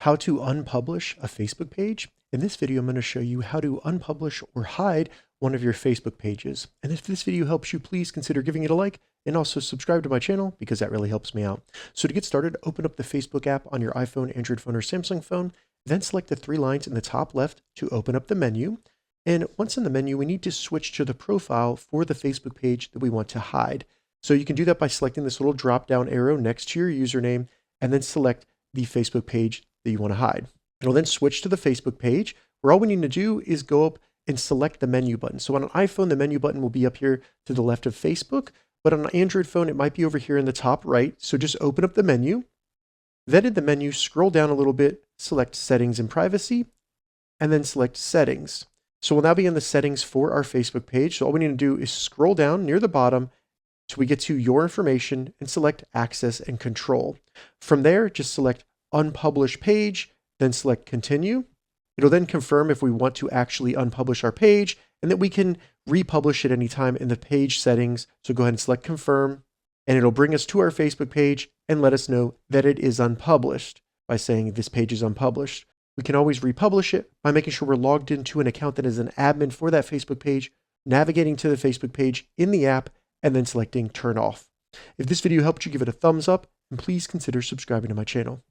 how to unpublish a Facebook page. In this video, I'm going to show you how to unpublish or hide one of your Facebook pages. And if this video helps you, please consider giving it a like and also subscribe to my channel because that really helps me out. So to get started, open up the Facebook app on your iPhone, Android phone, or Samsung phone, then select the three lines in the top left to open up the menu. And once in the menu, we need to switch to the profile for the Facebook page that we want to hide. So you can do that by selecting this little drop-down arrow next to your username and then select the Facebook page that you want to hide. It'll then switch to the Facebook page where all we need to do is go up and select the menu button. So on an iPhone, the menu button will be up here to the left of Facebook, but on an Android phone, it might be over here in the top right. So just open up the menu, then in the menu, scroll down a little bit, select Settings and Privacy, and then select Settings. So we'll now be in the settings for our Facebook page. So all we need to do is scroll down near the bottom till we get to Your Information and select Access and Control. From there, just select Unpublish Page, then select Continue. It'll then confirm if we want to actually unpublish our page and that we can republish at any time in the page settings. So go ahead and select Confirm, and it'll bring us to our Facebook page and let us know that it is unpublished by saying this page is unpublished. We can always republish it by making sure we're logged into an account that is an admin for that Facebook page, navigating to the Facebook page in the app, and then selecting Turn Off. If this video helped you, give it a thumbs up, and please consider subscribing to my channel.